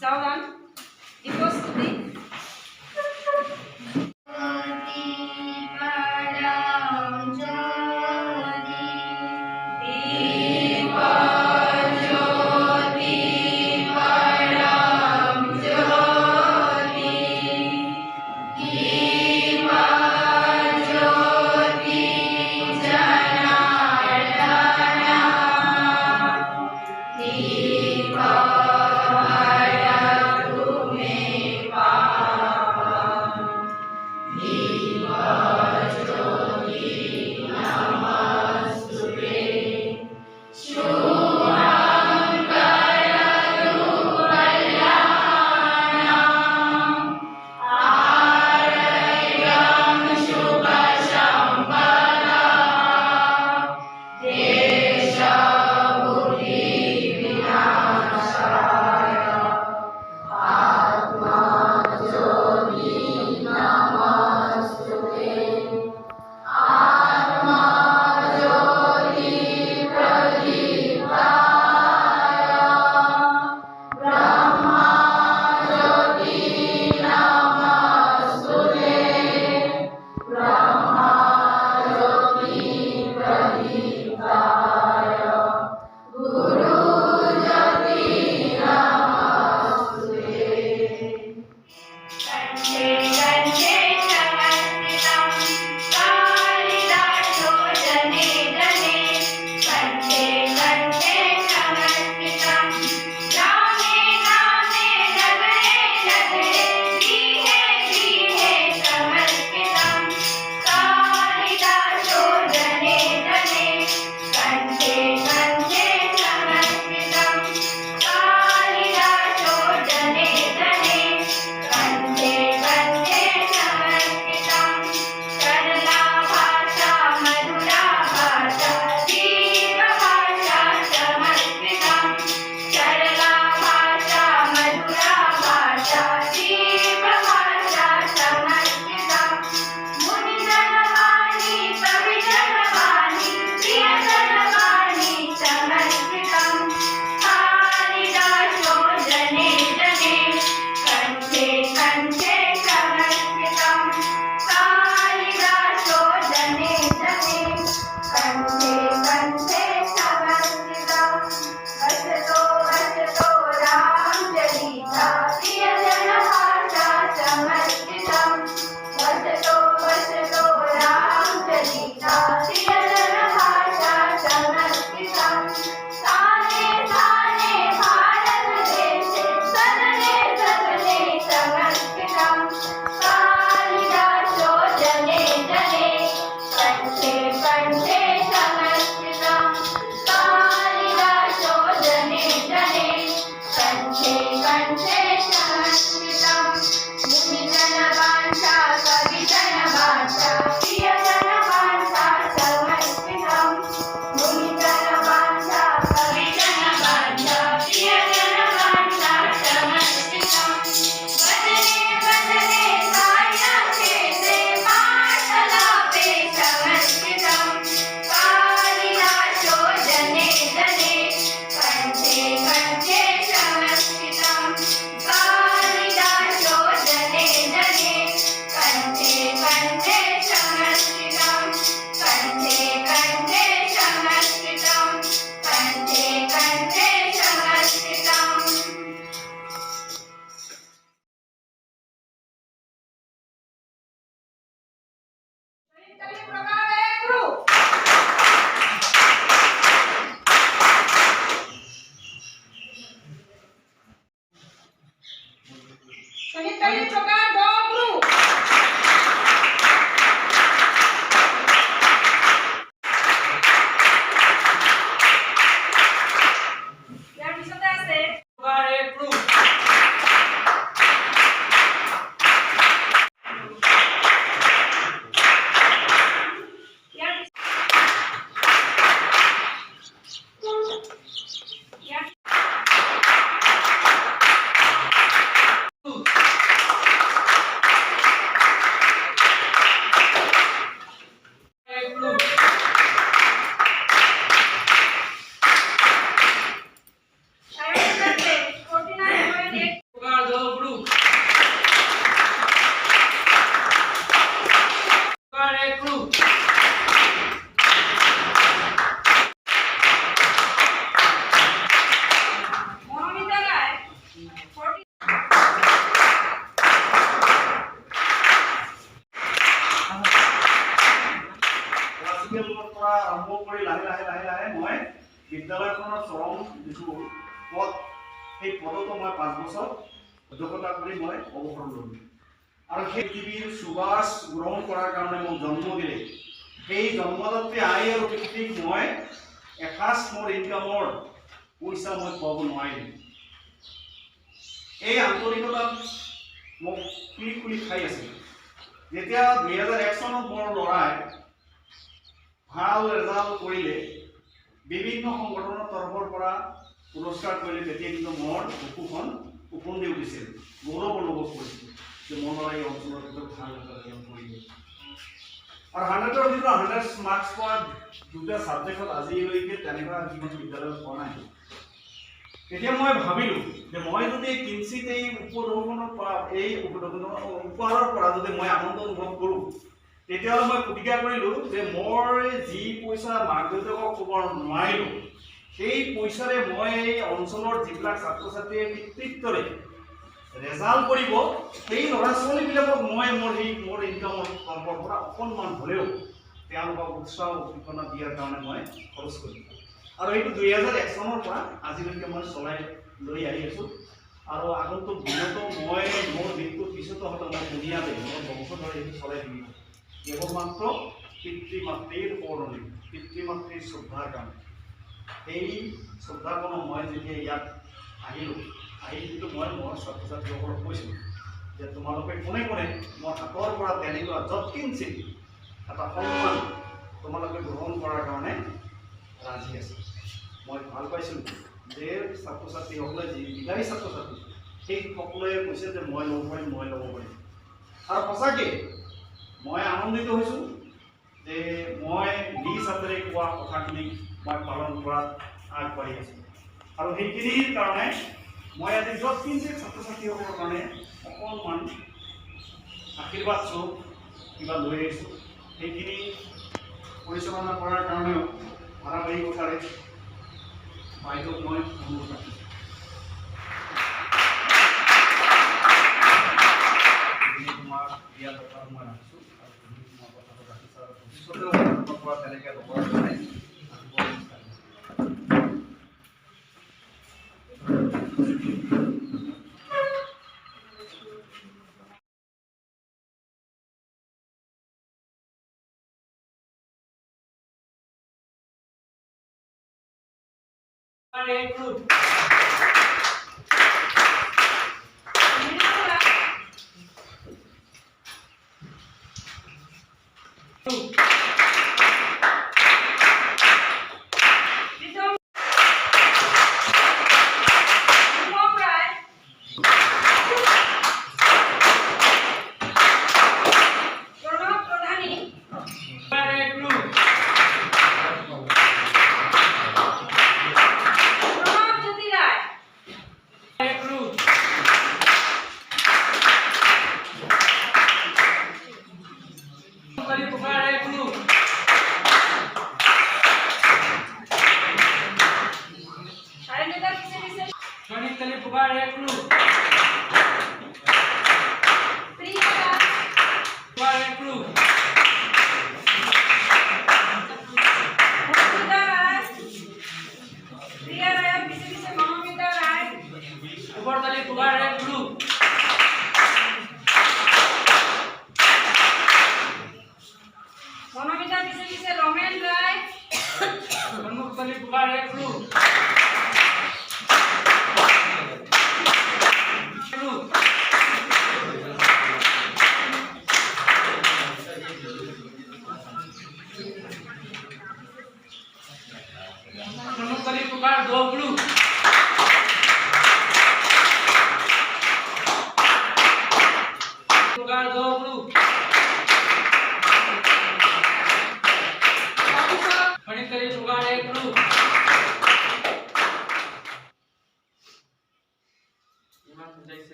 सावधान, दीपोस्तुति। খেলৰ পৰা আৰম্ভ কৰি লাহে মই বিদ্যালয়খনৰ চৰম যিটো পদ সেই পদতো মই 5 বছৰ অধ্যক্ষতা কৰি মই অৱসৰ ল'লোঁ আৰু সেই পৃথিৱীৰ সুবাস গ্ৰহণ কৰাৰ কাৰণে মোক জন্ম দিলে সেই জন্মদাত্ৰী আই আৰু পিতৃক মই এসাঁজ মোৰ ইনকামৰ পইচা মই পাব নোৱাৰিলোঁ এই আন্তৰিকতাত মোক খুলি খাই আছিল যেতিয়া 2001 চনত মোৰ ল'ৰাই ভাল ৰেজাল্ট কৰিলে বিভিন্ন সংগঠনৰ তৰফৰ পৰা পুৰস্কাৰ কৰিলে তেতিয়া কিন্তু মোৰ বুকুখন উফন্দি উঠিছিল গৌৰৱ অনুভৱ কৰিছিল যে মোৰ ল'ৰাই এই অঞ্চলৰ ভিতৰত ভাল ৰেজাল্ট কৰিলে আৰু 100ৰ ভিতৰত 100 মাৰ্কছ পোৱা দুটা ছাবজেক্টত আজিলৈকে তেনেকুৱা জীৱন বিদ্যালয়ত পোৱা নাই তেতিয়া মই ভাবিলোঁ যে মই যদি কিঞ্চিত এই উপঢৌকনৰ পৰা এই উপহাৰৰ পৰা যদি মই আনন্দ অনুভৱ কৰোঁ তেতিয়াহ'লে মই প্ৰতিজ্ঞা কৰিলোঁ যে মই যি পইচা মাক দেউতাকক ক'ব নোৱাৰিলোঁ সেই পইচাৰে মই এই অঞ্চলৰ যিবিলাক ছাত্ৰ ছাত্ৰীয়ে কৃতিত্বৰে ৰেজাল্ট কৰিব সেই ল'ৰা ছোৱালীবিলাকক মই মোৰ ইনকামৰ তৰফৰ পৰা অকণমান হ'লেও তেওঁলোকক উৎসাহ উদ্দীপনা দিয়াৰ কাৰণে মই খৰচ কৰিম আৰু এইটো 2001 চনৰ পৰা আজিলৈকে মই চলাই লৈ আহি আছোঁ আৰু আগন্তুক দিনতো মই মোৰ দিনটোৰ পিছতো হয়তো মই ধুনীয়াকৈ মোৰ বংশ ধৰি এইটো চলাই থাকিম কেৱল মাত্ৰ পিতৃ মাতৃৰ সোঁৱৰণি পিতৃ মাতৃৰ শ্ৰদ্ধাৰ কাৰণে এই শ্ৰদ্ধাকণো মই যেতিয়া ইয়াত আহিলোঁ আহি কিন্তু মই মোৰ ছাত্ৰ ছাত্ৰীসকলক কৈছিলোঁ যে তোমালোকে কোনে কোনে মোৰ হাতৰ পৰা তেনেকুৱা যৎকিঞ্চিত এটা সন্মান তোমালোকে গ্ৰহণ কৰাৰ কাৰণে ৰাজি আছে মই ভাল পাইছিলোঁ যে ছাত্ৰ ছাত্ৰীসকলে যি বিদায়ী ছাত্ৰ ছাত্ৰী সেই সকলোৱে কৈছে যে মই ল'ব পাৰিম আৰু সঁচাকৈ মই আনন্দিত হৈছোঁ যে মই নিজ হাতেৰে কোৱা কথাখিনি মই পালন কৰাত আগবাঢ়ি আছোঁ আৰু সেইখিনিৰ কাৰণে মই আজি যৎকিঞ্চিত ছাত্ৰ ছাত্ৰীসকলৰ কাৰণে অকণমান আশীৰ্বাদ স্বৰূপ কিবা লৈ আহিছোঁ সেইখিনি পৰিচালনা কৰাৰ কাৰণেও ধাৰাবাহিকতাৰে বাইদেউক মই অনুৰোধ ৰাখিছোঁ তোমাৰ দিয়া দৰকাৰ মই ৰাখিছোঁ আৰু তুমি তোমাৰ কথাটো ৰাখিছা আৰু ভৱিষ্যতেও আপোনাৰ পৰা তেনেকৈ লগৰ নাই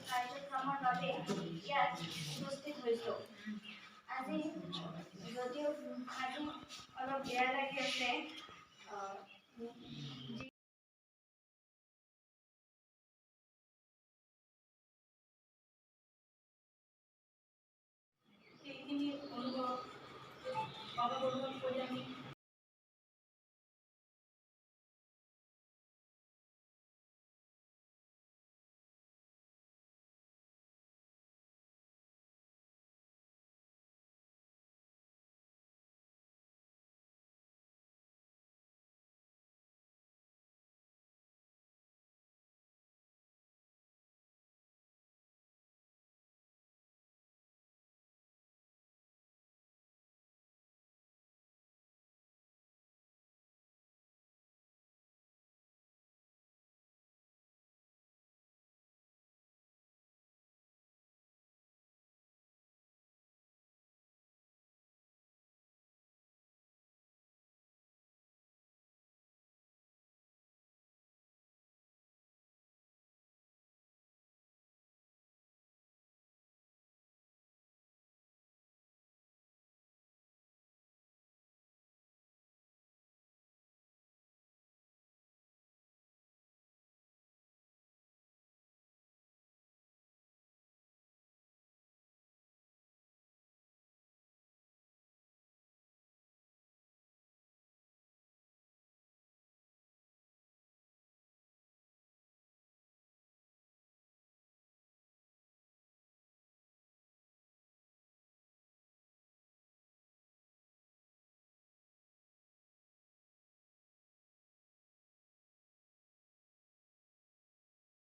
কাৰ্যক্ৰমৰ বাবে ইয়াত উপস্থিত হৈছোঁ আজি যদিও আজি অলপ বেয়া লাগি আছে